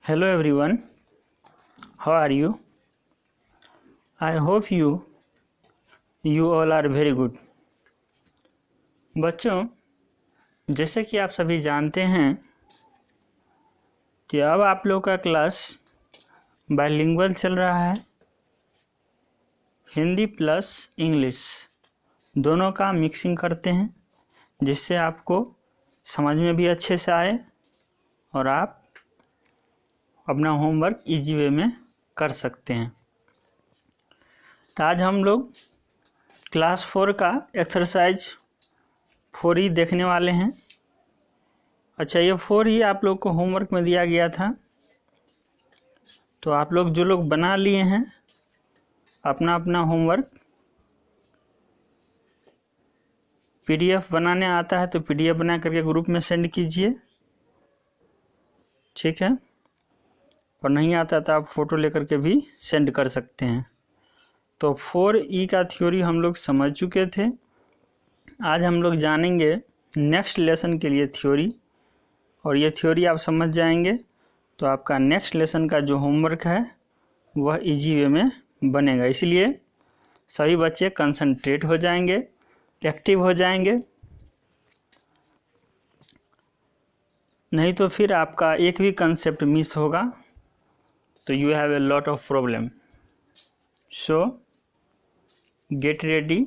Hello everyone, how are you? I hope you all are very good. बच्चों, जैसे कि आप सभी जानते हैं कि अब आप लोग का क्लास बाइलिंगुअल चल रहा है। हिंदी प्लस इंग्लिश दोनों का मिक्सिंग करते हैं, जिससे आपको समझ में भी अच्छे से आए और आप अपना होमवर्क इजी वे में कर सकते हैं। तो आज हम लोग क्लास 4 का एक्सरसाइज 4 ही देखने वाले हैं। अच्छा, ये 4 ही आप लोग को होमवर्क में दिया गया था, तो आप लोग जो लोग बना लिए हैं अपना अपना होमवर्क, पीडीएफ बनाने आता है तो पीडीएफ बना करके ग्रुप में सेंड कीजिए, ठीक है। और नहीं आता तो आप फोटो लेकर के भी सेंड कर सकते हैं। तो 4E का थ्योरी हम लोग समझ चुके थे। आज हम लोग जानेंगे नेक्स्ट लेसन के लिए थ्योरी, और ये थ्योरी आप समझ जाएंगे तो आपका नेक्स्ट लेसन का जो होमवर्क है वह इजी वे में बनेगा। इसलिए सभी बच्चे कंसंट्रेट हो जाएंगे, एक्टिव हो जाएंगे, नहीं तो फिर आपका एक भी कंसेप्ट मिस होगा तो you have a lot of problem. So get ready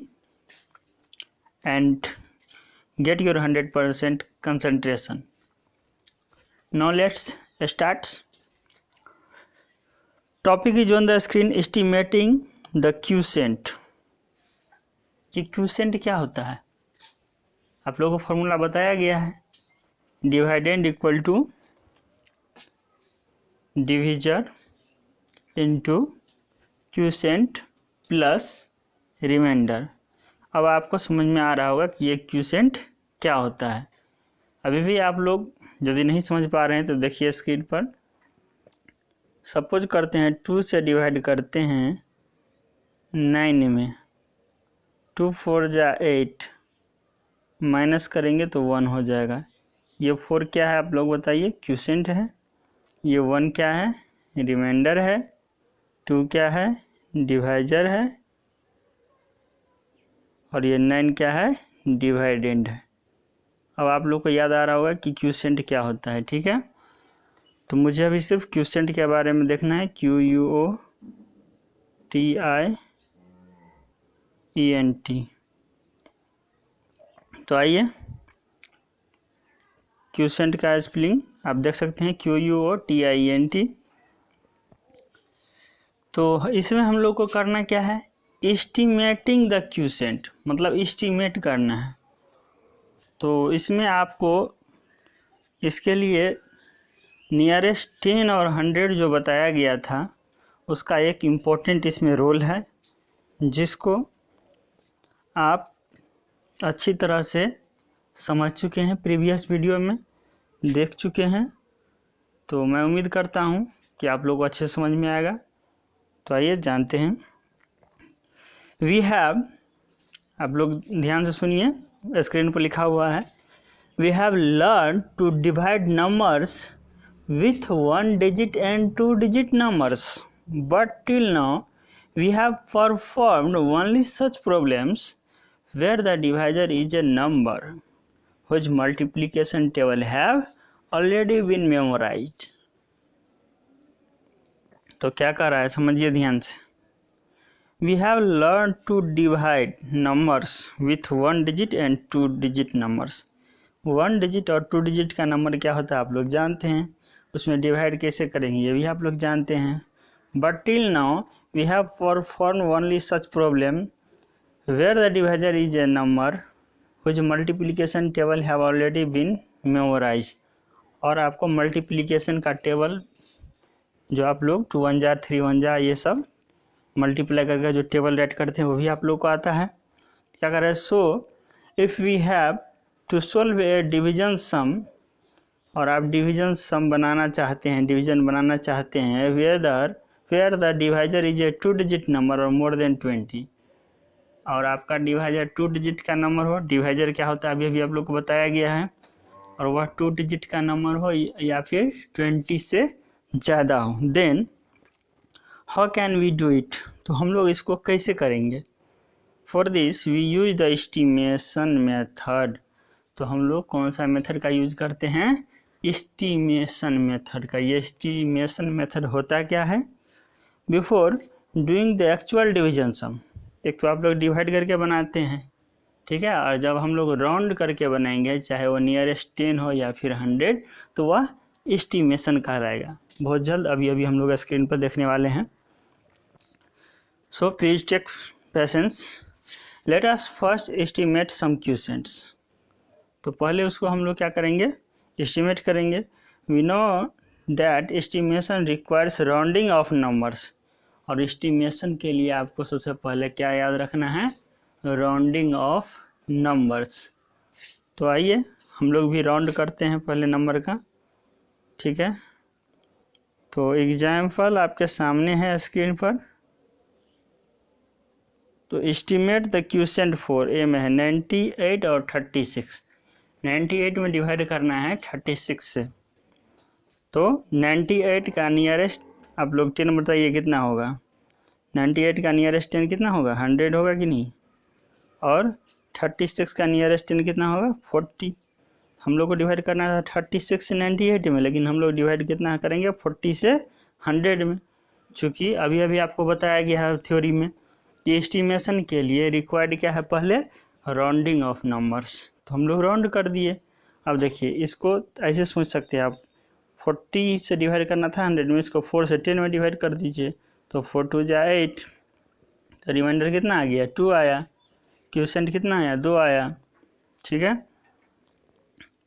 and get your 100% concentration. Now let's start. Topic is on the screen, estimating the quotient. कि क्यूसेंट क्या होता है आप लोगों को फॉर्मूला बताया गया है, dividend equal to divisor into quotient plus remainder. अब आपको समझ में आ रहा होगा कि ये क्यूसेंट क्या होता है। अभी भी आप लोग यदि नहीं समझ पा रहे हैं तो देखिए स्क्रीन पर। सपोज करते हैं 2 से डिवाइड करते हैं 9 में, 2 4 जा 8, माइनस करेंगे तो 1 हो जाएगा। ये 4 क्या है आप लोग बताइए? क्यूसेंट है। ये 1 क्या है? रिमाइंडर है। 2 क्या है? डिवाइजर है। और ये 9 क्या है? डिवाइडेंड है। अब आप लोग को याद आ रहा होगा कि क्यूसेंट क्या होता है, ठीक है। तो मुझे अभी सिर्फ क्यूसेंट के बारे में देखना है, QUOTIENT। तो आइए क्यूसेंट का स्पेलिंग आप देख सकते हैं, QUOTIENT। तो इसमें हम लोग को करना क्या है? एस्टिमेटिंग द क्यूसेंट, मतलब एस्टिमेट करना है। तो इसमें आपको इसके लिए नियरेस्ट 10 और 100 जो बताया गया था उसका एक इम्पोर्टेंट इसमें रोल है, जिसको आप अच्छी तरह से समझ चुके हैं, प्रीवियस वीडियो में देख चुके हैं। तो मैं उम्मीद करता हूं कि आप लोग को अच्छे से समझ में आएगा। तो आइए जानते हैं। वी हैव, आप लोग ध्यान से सुनिए, स्क्रीन पर लिखा हुआ है, we have learn to divide numbers with 1 digit and 2 digit numbers, but till now we have performed only such problems where the divisor is a number whose multiplication table have already been memorized. तो क्या कर रहा है समझिए ध्यान से। We have learned to divide numbers with 1 digit and 2 digit numbers. 1 digit और 2 digit का नंबर क्या होता है आप लोग जानते हैं, उसमें डिवाइड कैसे करेंगे ये भी आप लोग जानते हैं। But till now we have perform only such problem where the divisor is a number which multiplication table have already been memorise. और आपको मल्टीप्लिकेशन का टेबल जो आप लोग 2 1 जा 3 1 जा ये सब मल्टीप्लाई करके जो टेबल राइट करते हैं वो भी आप लोग को आता है। क्या करें? So if we have to solve a division sum, और आप डिवीजन सम बनाना चाहते हैं, डिवीजन बनाना चाहते हैं where the divisor is a 2 digit number और मोर देन 20, और आपका डिवाइजर 2 डिजिट का नंबर हो। डिवाइजर क्या होता है अभी अभी आप लोग को बताया गया है, और वह 2 डिजिट का नंबर हो या फिर 20 से ज़्यादा हो, then how can we do it, तो हम लोग इसको कैसे करेंगे। For this we use the estimation method, तो हम लोग कौन सा मेथड का यूज करते हैं, एस्टिमेशन मेथड का। ये एस्टिमेशन मेथड होता क्या है, before doing the actual division sum, एक तो आप लोग डिवाइड करके बनाते हैं, ठीक है, और जब हम लोग राउंड करके बनाएंगे, चाहे वो नियरेस्ट 10 हो या फिर 100, तो वह एस्टिमेशन कहलाएगा। बहुत जल्द अभी अभी हम लोग स्क्रीन पर देखने वाले हैं। So please take patience, let us first estimate some quotients. तो पहले उसको हम लोग क्या करेंगे, एस्टिमेट करेंगे। We know that estimation requires rounding off numbers, और एस्टिमेशन के लिए आपको सबसे पहले क्या याद रखना है, राउंडिंग ऑफ नंबर्स। तो आइए हम लोग भी राउंड करते हैं पहले नंबर का, ठीक है। तो एग्जाम्पल आपके सामने है स्क्रीन पर। तो estimate the quotient for a में है 98 और 36। 98 में डिवाइड करना है 36 से। तो 98 का नियरेस्ट आप लोग 10 बताइए कितना होगा, 98 का नियरेस्ट 10 कितना होगा, 100 होगा कि नहीं, और 36 का नियरेस्ट 10 कितना होगा, 40। हम लोग को डिवाइड करना था 36 से 98 में, लेकिन हम लोग डिवाइड कितना करेंगे, 40 से 100 में। चूँकि अभी अभी आपको बताया गया है थ्योरी में कि एस्टिमेशन के लिए रिक्वायर्ड क्या है, पहले राउंडिंग ऑफ नंबर्स, तो हम लोग राउंड कर दिए। अब देखिए इसको ऐसे सोच सकते हैं आप, 40 से डिवाइड करना था 100 में, इसको 4 से 10 में डिवाइड कर दीजिए, तो 4 2 जा 8, तो रिमाइंडर कितना आ गया, 2 आया, क्वोशेंट कितना आया, 2 आया, ठीक है।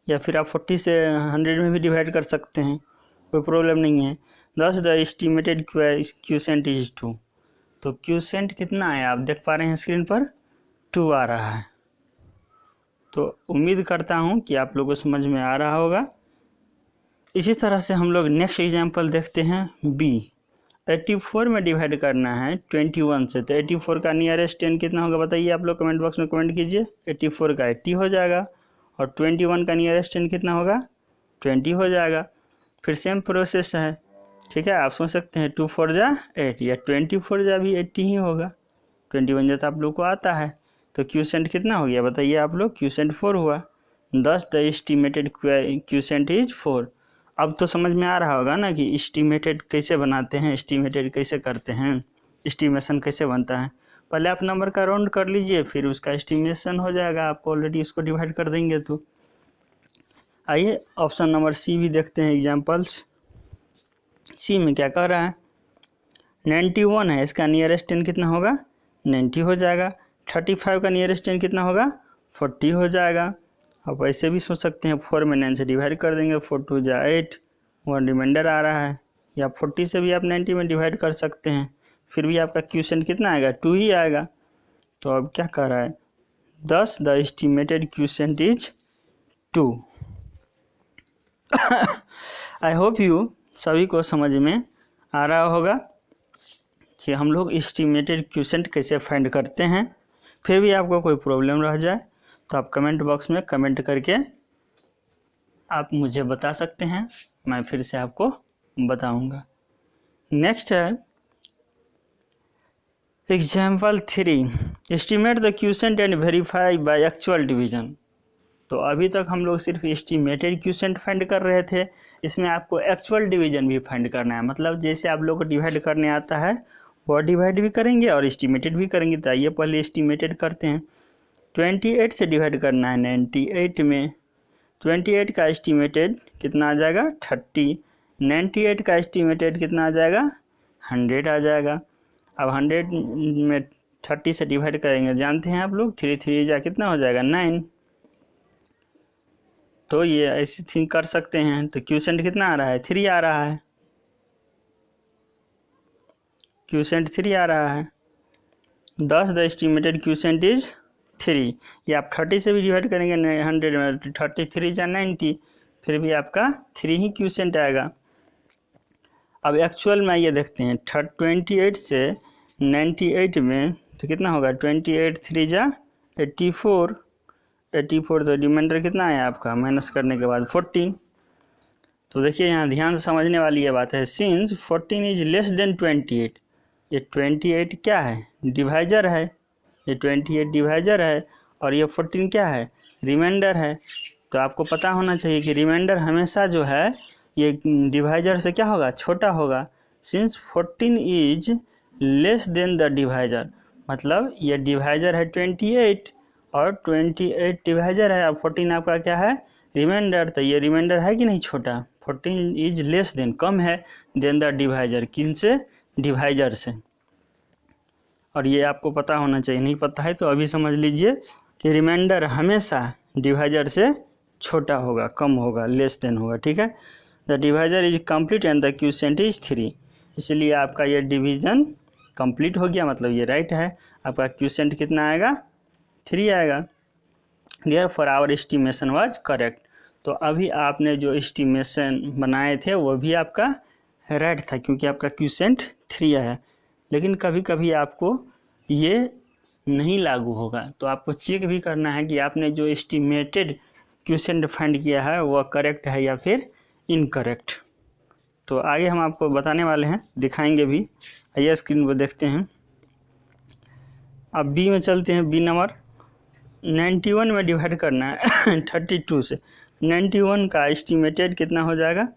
या फिर आप 40 से 100 में भी डिवाइड कर सकते हैं, कोई प्रॉब्लम नहीं है। दस द एस्टिमेटेड क्वोशेंट इज 2, तो क्वोशेंट कितना आया आप देख पा रहे हैं स्क्रीन पर, 2 आ रहा है। तो उम्मीद करता हूँ कि आप लोगों को समझ में आ रहा होगा। इसी तरह से हम लोग नेक्स्ट एग्जाम्पल देखते हैं। बी 84 में डिवाइड करना है 21 से, तो 84 का नियरेस्ट 10 कितना होगा बताइए, आप लोग कमेंट बॉक्स में कमेंट कीजिए। 84 का 80 हो जाएगा, और 21 का नियरेस्ट 10 कितना होगा, 20 हो जाएगा। फिर सेम प्रोसेस है, ठीक है। आप सोच सकते हैं 2 4 जा 8, या 24 जा भी 80 ही होगा, 21 जा तो आप लोग को आता है। तो क्वोशेंट कितना हो गया बताइए आप लोग, क्वोशेंट 4 हुआ। दस द एस्टिमेटेड क्वोशेंट इज 4। अब तो समझ में आ रहा होगा ना कि एस्टिमेटेड कैसे बनाते हैं, एस्टिमेटेड कैसे करते हैं, एस्टिमेशन कैसे बनता है। पहले आप नंबर का राउंड कर लीजिए, फिर उसका एस्टिमेशन हो जाएगा, आपको ऑलरेडी उसको डिवाइड कर देंगे। तो आइए ऑप्शन नंबर सी भी देखते हैं एग्जाम्पल्स। सी में क्या कह रहा है, 91 है, इसका नियरेस्ट 10 कितना होगा, 90 हो जाएगा। 35 का नियरेस्ट 10 कितना होगा, 40 हो जाएगा। आप ऐसे भी सोच सकते हैं 4 में 9 से डिवाइड कर देंगे, 4 2 जा 8, 1 रिमाइंडर आ रहा है। या 40 से भी आप 90 में डिवाइड कर सकते हैं, फिर भी आपका क्वोशेंट कितना आएगा, 2 ही आएगा। तो अब क्या कर रहा है, दस the estimated quotient is 2। I hope you सभी को समझ में आ रहा होगा कि हम लोग एस्टिमेटेड क्वोशेंट कैसे फाइंड करते हैं। फिर भी आपको कोई प्रॉब्लम रह जाए तो आप कमेंट बॉक्स में कमेंट करके आप मुझे बता सकते हैं, मैं फिर से आपको बताऊंगा। नेक्स्ट है example 3, estimate the quotient and verify by actual division. तो अभी तक हम लोग सिर्फ एस्टिमेटेड क्वोशेंट फाइंड कर रहे थे, इसमें आपको एक्चुअल डिवीजन भी फाइंड करना है। मतलब जैसे आप लोग को डिवाइड करने आता है वो डिवाइड भी करेंगे और एस्टिमेटेड भी करेंगे। तो आइए पहले एस्टिमेटेड करते हैं। 28 से डिवाइड करना है 98 में, 28 का एस्टिमेटेड कितना आ जाएगा, 30। 98 का एस्टिमेटेड कितना आ जाएगा, 100 आ जाएगा। अब 100 में 30 से डिवाइड करेंगे, जानते हैं आप लोग 3 3 जा कितना हो जाएगा, 9। तो ये ऐसी थिंक कर सकते हैं। तो क्वोशेंट कितना आ रहा है, 3 आ रहा है, क्वोशेंट 3 आ रहा है। दस द एस्टिमेटेड क्वोशेंट इज 3। ये आप 30 से भी डिवाइड करेंगे 100 में, 33 या 90, फिर भी आपका 3 ही क्वोशेंट आएगा। अब एक्चुअल में ये देखते हैं 28 से 98 में तो कितना होगा, 28 3 जा 84, तो रिमाइंडर कितना आया आपका माइनस करने के बाद 14। तो देखिए यहाँ ध्यान से समझने वाली ये बात है, सिंस 14 इज लेस देन 28, ये 28 क्या है, डिवाइजर है, ये 28 डिवाइजर है और ये 14 क्या है, रिमाइंडर है। तो आपको पता होना चाहिए कि रिमाइंडर हमेशा जो है ये डिवाइजर से क्या होगा, छोटा होगा। Since 14 is less than the divisor, मतलब ये डिवाइजर है 28 और 28 डिवाइजर है, अब 14 आपका क्या है, रिमाइंडर। तो ये रिमाइंडर है कि नहीं छोटा, 14 इज लेस देन, कम है, देन द डिवाइजर, किन से, डिवाइजर से। और ये आपको पता होना चाहिए, नहीं पता है तो अभी समझ लीजिए कि रिमाइंडर हमेशा डिवाइजर से छोटा होगा, कम होगा, लेस देन होगा, ठीक है। The divisor is complete and the quotient is 3, इसलिए आपका ये डिवीजन कंप्लीट हो गया, मतलब ये राइट है। आपका क्यूसेंट कितना आएगा, 3 आएगा। Therefore our estimation was correct, तो अभी आपने जो एस्टिमेशन बनाए थे वो भी आपका राइट था, क्योंकि आपका क्यूसेंट 3 आया। लेकिन कभी कभी आपको ये नहीं लागू होगा, तो आपको चेक भी करना है कि आपने जो एस्टिमेटेड क्वेश्चन फाइंड किया है वह करेक्ट है या फिर इनकरेक्ट। तो आगे हम आपको बताने वाले हैं, दिखाएंगे भी। आइए स्क्रीन पर देखते हैं। अब बी में चलते हैं। बी नंबर 91 में डिवाइड करना है 32 से। 91 का एस्टिमेटेड कितना हो जाएगा,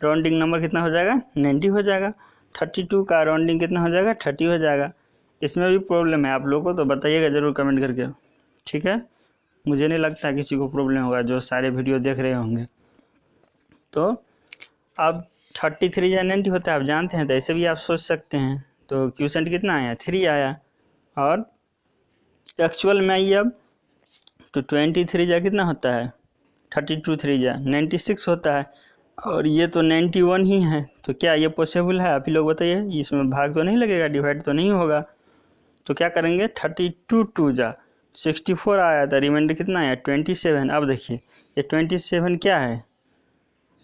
राउंडिंग नंबर कितना हो जाएगा, 90 हो जाएगा। 32 का राउंडिंग कितना हो जाएगा, 30 हो जाएगा। इसमें भी प्रॉब्लम है आप लोगों को, तो बताइएगा ज़रूर कमेंट करके, ठीक है। मुझे नहीं लगता किसी को प्रॉब्लम होगा जो सारे वीडियो देख रहे होंगे। तो अब 33 या 90 होता है, आप जानते हैं, तो ऐसे भी आप सोच सकते हैं। तो क्यूसेंट कितना आया, 3 आया। और एक्चुअल में आइए अब, तो 23 जा कितना होता है, 32 3 जा 96 होता है, और ये तो 91 ही है। तो क्या ये पॉसिबल है, आप ही लोग बताइए, इसमें भाग तो नहीं लगेगा, डिवाइड तो नहीं होगा। तो क्या करेंगे, 32 2 जा 64 आया था, रिमाइंडर कितना आया, 27। अब देखिए ये 27 क्या है,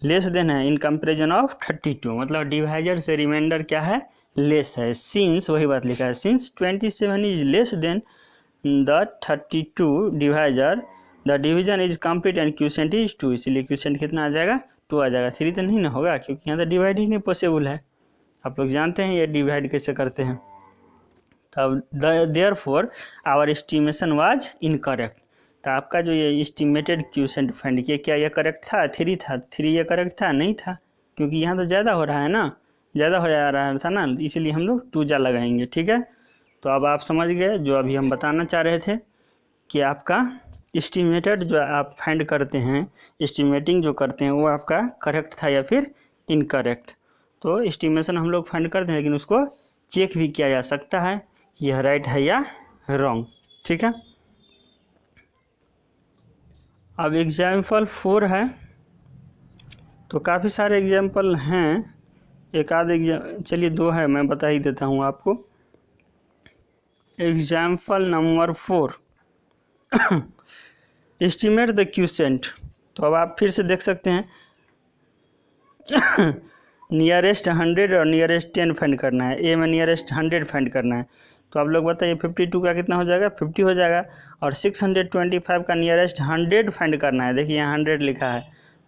लेस देन है इन कंपेरिजन ऑफ 32, मतलब डिवाइजर से रिमाइंडर क्या है, लेस है। सिंस, वही बात लिखा है, since 27 is less than the 32 divisor, the division is complete and quotient is 2, इसलिए क्यूसेंट कितना आ जाएगा, 2 आ जाएगा। 3 तो नहीं ना होगा, क्योंकि यहाँ तो डिवाइड ही नहीं पॉसिबल है। आप लोग जानते हैं ये डिवाइड कैसे करते हैं। तब therefore our estimation was incorrect, तो आपका जो ये एस्टिमेटेड क्यूसेंट फाइंड किया, क्या ये करेक्ट था, 3 था, 3 ये करेक्ट था, नहीं था, क्योंकि यहाँ तो ज़्यादा हो रहा है ना, ज़्यादा हो जा रहा था ना, इसीलिए हम लोग 2 जा लगाएंगे, ठीक है। तो अब आप समझ गए जो अभी हम बताना चाह रहे थे, कि आपका एस्टिमेटेड जो आप फाइंड करते हैं, एस्टिमेटिंग जो करते हैं, वो आपका करेक्ट था या फिर इनकरेक्ट। तो एस्टिमेशन हम लोग फाइंड करते हैं, लेकिन उसको चेक भी किया जा सकता है, यह राइट है या रॉन्ग, ठीक है। अब एग्जाम्पल 4 है, तो काफ़ी सारे एग्जाम्पल हैं, एक आध चलिए 2 है, मैं बता ही देता हूँ आपको। Example number 4 estimate the quotient. तो अब आप फिर से देख सकते हैं नियरेस्ट 100 और नियरेस्ट 10 फाइंड करना है। ए में नियरेस्ट 100 फाइंड करना है, तो आप लोग बताइए 52 का कितना हो जाएगा, 50 हो जाएगा। और 625 का नियरेस्ट 100 फाइंड करना है, देखिए यहाँ 100 लिखा है,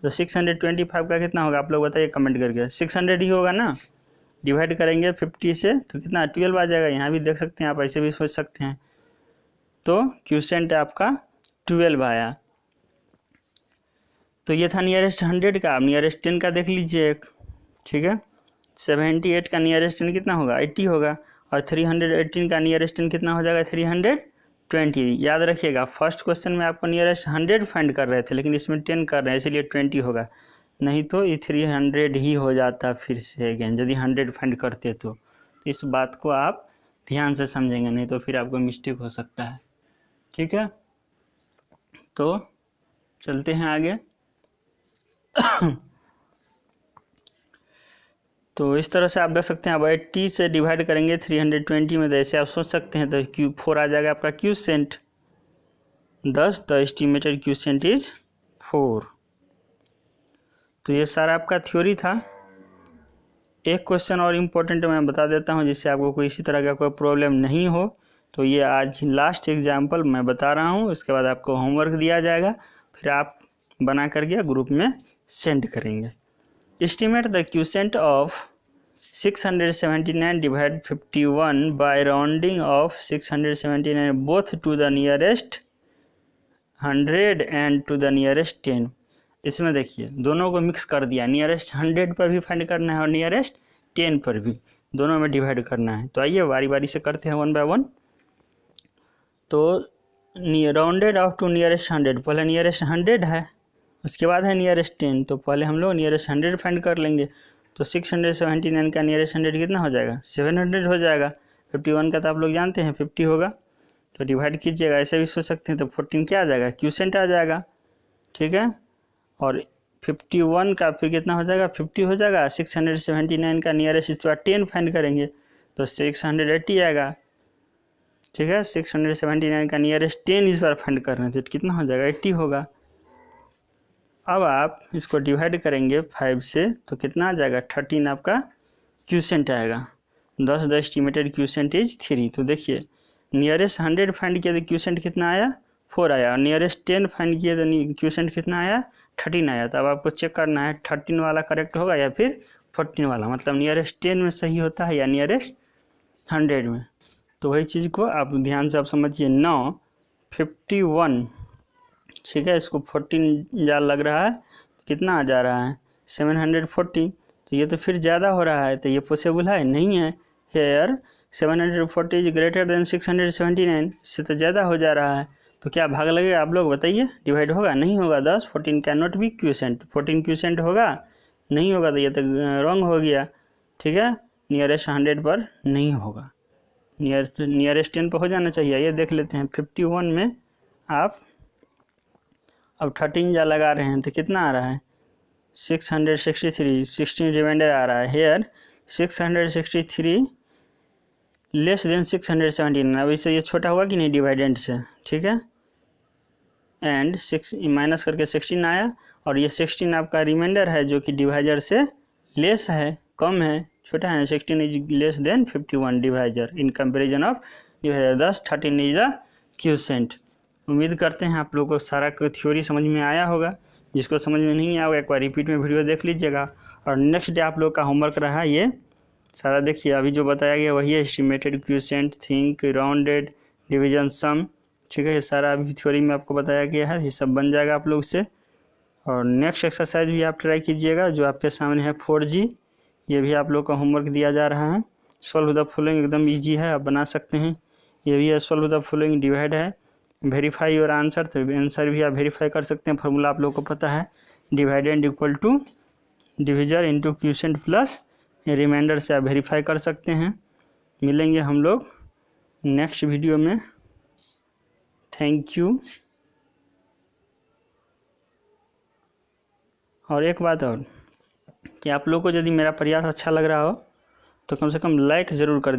तो 625 का कितना होगा, आप लोग बताइए कमेंट करके। 600 ही होगा ना, डिवाइड करेंगे 50 से तो कितना 12 आ जाएगा। यहाँ भी देख सकते हैं आप, ऐसे भी सोच सकते हैं। तो क्यूसेंट आपका 12 आया। तो ये था नियरेस्ट 100 का। अब नियरेस्ट 10 का देख लीजिए एक, ठीक है। 78 का नियरेस्ट 10 कितना होगा, 80 होगा। और 318 का नियरेस्ट 10 कितना हो जाएगा, 320। याद रखिएगा फर्स्ट क्वेश्चन में आपको नियरेस्ट 100 फाइंड कर रहे थे, लेकिन इसमें 10 कर रहे हैं, इसलिए 20 होगा, नहीं तो ये 300 ही हो जाता फिर से अगेन, यदि 100 फाइंड करते तो। इस बात को आप ध्यान से समझेंगे, नहीं तो फिर आपको मिस्टेक हो सकता है, ठीक है। तो चलते हैं आगे। तो इस तरह से आप देख सकते हैं। अब 80 से डिवाइड करेंगे 320 में, तो ऐसे आप सोच सकते हैं, तो Q4 आ जाएगा आपका quotient 10, the estimated quotient is 4। तो ये सारा आपका थ्योरी था। एक क्वेश्चन और इम्पोर्टेंट मैं बता देता हूँ, जिससे आपको कोई इसी तरह का कोई प्रॉब्लम नहीं हो। तो ये आज लास्ट एग्जाम्पल मैं बता रहा हूँ, उसके बाद आपको होमवर्क दिया जाएगा, फिर आप बना करके ग्रुप में सेंड करेंगे। Estimate the quotient of 679 divide 51 by rounding off 679 both to the nearest 100 and to the nearest 10। इसमें देखिए दोनों को मिक्स कर दिया, नियरेस्ट 100 पर भी फाइंड करना है और नियरेस्ट 10 पर भी, दोनों में डिवाइड करना है। तो आइए बारी बारी से करते हैं 1 बाय 1। तो राउंडेड ऑफ टू नियरेस्ट 100, पहले नियरेस्ट 100 है, उसके बाद है नियरेस्ट 10, तो पहले हम लोग नियरेस्ट 100 फाइंड कर लेंगे। तो 679 का नियरेस्ट 100 कितना हो जाएगा, 700 हो जाएगा। 51 का तो आप लोग जानते हैं 50 होगा, तो डिवाइड कीजिएगा, ऐसे भी सोच सकते हैं। तो 14 क्या आ जाएगा, क्यूसेंट आ जाएगा, ठीक है। और 51 का फिर कितना हो जाएगा, 50 हो जाएगा। 679 का नियरेस्ट इस बार 10 फाइंड करेंगे तो 680 आएगा, ठीक है। 679 का नियरेस्ट 10 इस बार फाइंड कर रहे हैं तो कितना हो जाएगा, 80 होगा। अब आप इसको डिवाइड करेंगे 5 से तो कितना आ जाएगा, 13 आपका क्यूसेंट आएगा। 10 द एस्टिमेटेड क्यूसेंट इज 3। तो देखिए नियरेस्ट 100 फाइंड किया तो क्यूसेंट कितना आया, 4 आया, और नियरेस्ट 10 फाइंड किया तो क्यूसेंट कितना आया, 13 आया। तो अब आपको चेक करना है 13 वाला करेक्ट होगा या फिर 14 वाला, मतलब नियरेस्ट 10 में सही होता है या नियरेस्ट 100 में। तो वही चीज़ को आप ध्यान से आप समझिए। 9 51, ठीक है, इसको 14 जाल लग रहा है, कितना आ जा रहा है 740। तो ये तो फिर ज़्यादा हो रहा है, तो ये पॉसिबल है नहीं है। हेयर 740 इज ग्रेटर देन 679, इससे तो ज़्यादा हो जा रहा है। तो क्या भाग लगेगा आप लोग बताइए, डिवाइड होगा नहीं होगा। 10 14 can not be quotient, 14 quotient होगा नहीं होगा, तो ये तो रॉन्ग हो गया, ठीक है। नियरेस्ट 100 पर नहीं होगा, नियरेस्ट 10 पर हो जाना चाहिए। ये देख लेते हैं 51 में आप अब 13 जा लगा रहे हैं तो कितना आ रहा है, 663, 16 रिमाइंडर आ रहा है। हेयर 663 लेस देन 679, अब इससे ये छोटा हुआ कि नहीं डिवाइडेंड से, ठीक है। एंड 6 माइनस करके 16 आया, और ये 16 आपका रिमाइंडर है जो कि डिवाइजर से लेस है, कम है, छोटा है। 16 is less than 51 divisor in comparison of divisor. thus 13 is the quotient. उम्मीद करते हैं आप लोगों को सारा थ्योरी समझ में आया होगा। जिसको समझ में नहीं आया एक बार रिपीट में वीडियो देख लीजिएगा। और नेक्स्ट डे आप लोग का होमवर्क रहा ये सारा, देखिए अभी जो बताया गया वही है, estimated quotient, think, rounded, division, sum, ठीक है। ये सारा अभी थ्योरी में आपको बताया गया है, ये सब बन जाएगा आप लोग से। और नेक्स्ट एक्सरसाइज भी आप ट्राई कीजिएगा जो आपके सामने है 4G, ये भी आप लोग का होमवर्क दिया जा रहा है। सॉल्व द फॉलोइंग एकदम ईजी है, आप बना सकते हैं। ये भी है सॉल्व द फॉलोइंग, डिवाइड है, वेरीफाई योर आंसर, तो आंसर भी आप वेरीफाई कर सकते हैं। फार्मूला आप लोगों को पता है, dividend equal to divisor into quotient plus remainder से आप वेरीफाई कर सकते हैं। मिलेंगे हम लोग नेक्स्ट वीडियो में। Thank you. और एक बात और कि आप लोग को यदि मेरा प्रयास अच्छा लग रहा हो तो कम से कम लाइक ज़रूर कर